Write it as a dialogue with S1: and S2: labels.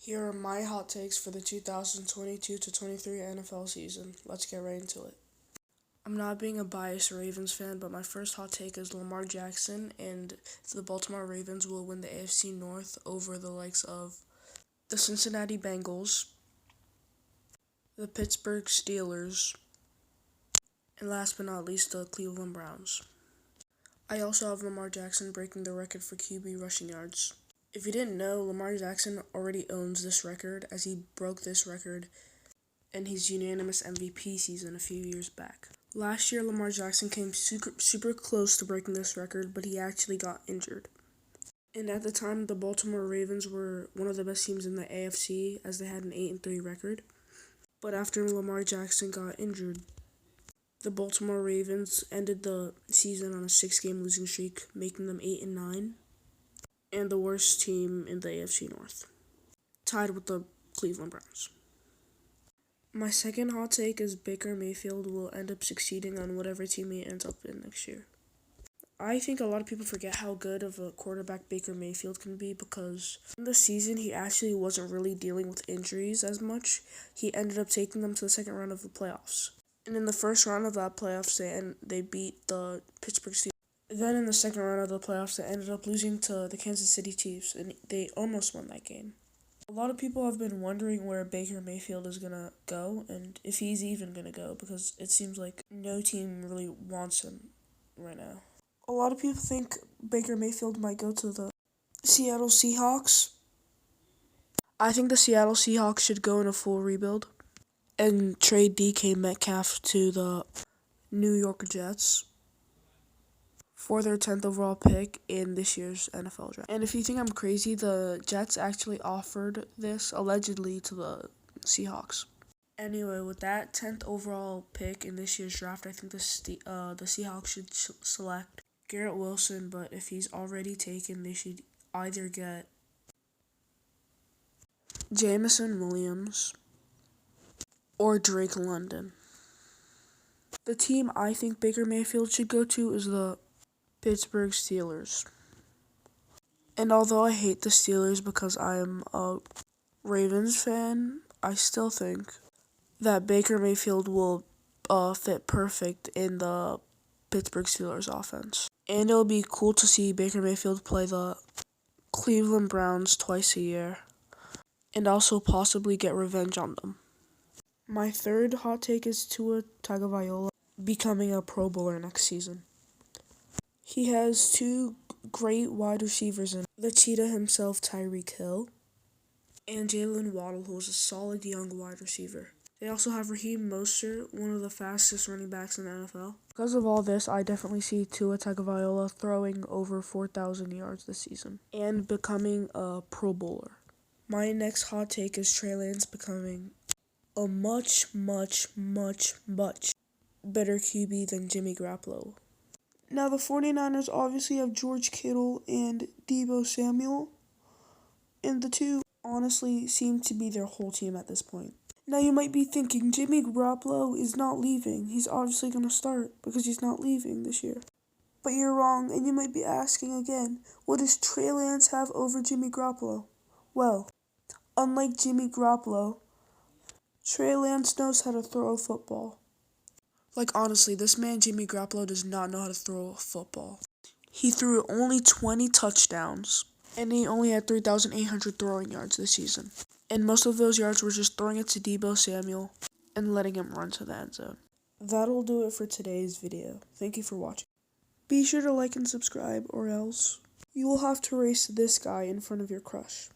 S1: Here are my hot takes for the 2022 to 23 NFL season. Let's get right into it. I'm not being a biased Ravens fan, but my first hot take is Lamar Jackson and the Baltimore Ravens will win the AFC North over the likes of the Cincinnati Bengals, the Pittsburgh Steelers, and last but not least, the Cleveland Browns. I also have Lamar Jackson breaking the record for QB rushing yards. If you didn't know, Lamar Jackson already owns this record as he broke this record in his unanimous MVP season a few years back. Last year, Lamar Jackson came super close to breaking this record, but he actually got injured. And at the time, the Baltimore Ravens were one of the best teams in the AFC as they had an 8-3 record. But after Lamar Jackson got injured, the Baltimore Ravens ended the season on a 6-game losing streak, making them 8-9. And the worst team in the AFC North, tied with the Cleveland Browns. My second hot take is Baker Mayfield will end up succeeding on whatever team he ends up in next year. I think a lot of people forget how good of a quarterback Baker Mayfield can be because in the season he actually wasn't really dealing with injuries as much. He ended up taking them to the second round of the playoffs. And in the first round of that playoffs, they beat the Pittsburgh Steelers. Then in the second round of the playoffs, they ended up losing to the Kansas City Chiefs, and they almost won that game. A lot of people have been wondering where Baker Mayfield is going to go, and if he's even going to go, because it seems like no team really wants him right now. A lot of people think Baker Mayfield might go to the Seattle Seahawks. I think the Seattle Seahawks should go in a full rebuild and trade DK Metcalf to the New York Jets for their 10th overall pick in this year's NFL draft. And if you think I'm crazy, the Jets actually offered this allegedly to the Seahawks. Anyway, with that 10th overall pick in this year's draft, I think the Seahawks should select Garrett Wilson, but if he's already taken, they should either get Jameson Williams or Drake London. The team I think Baker Mayfield should go to is the Pittsburgh Steelers. And although I hate the Steelers because I am a Ravens fan, I still think that Baker Mayfield will fit perfect in the Pittsburgh Steelers offense. And it'll be cool to see Baker Mayfield play the Cleveland Browns twice a year and also possibly get revenge on them. My third hot take is Tua Tagovailoa becoming a Pro Bowler next season. He has two great wide receivers in the Cheetah himself, Tyreek Hill, and Jalen Waddle, who is a solid young wide receiver. They also have Raheem Mostert, one of the fastest running backs in the NFL. Because of all this, I definitely see Tua Tagovailoa throwing over 4,000 yards this season and becoming a Pro Bowler. My next hot take is Trey Lance becoming a much better QB than Jimmy Garoppolo. Now, the 49ers obviously have George Kittle and Deebo Samuel, and the two honestly seem to be their whole team at this point. Now, you might be thinking, Jimmy Garoppolo is not leaving. He's obviously going to start because he's not leaving this year. But you're wrong, and you might be asking again, what does Trey Lance have over Jimmy Garoppolo? Well, unlike Jimmy Garoppolo, Trey Lance knows how to throw a football. Like, honestly, this man, Jimmy Garoppolo, does not know how to throw a football. He threw only 20 touchdowns, and he only had 3,800 throwing yards this season. And most of those yards were just throwing it to Deebo Samuel and letting him run to the end zone. That'll do it for today's video. Thank you for watching. Be sure to like and subscribe, or else you will have to race this guy in front of your crush.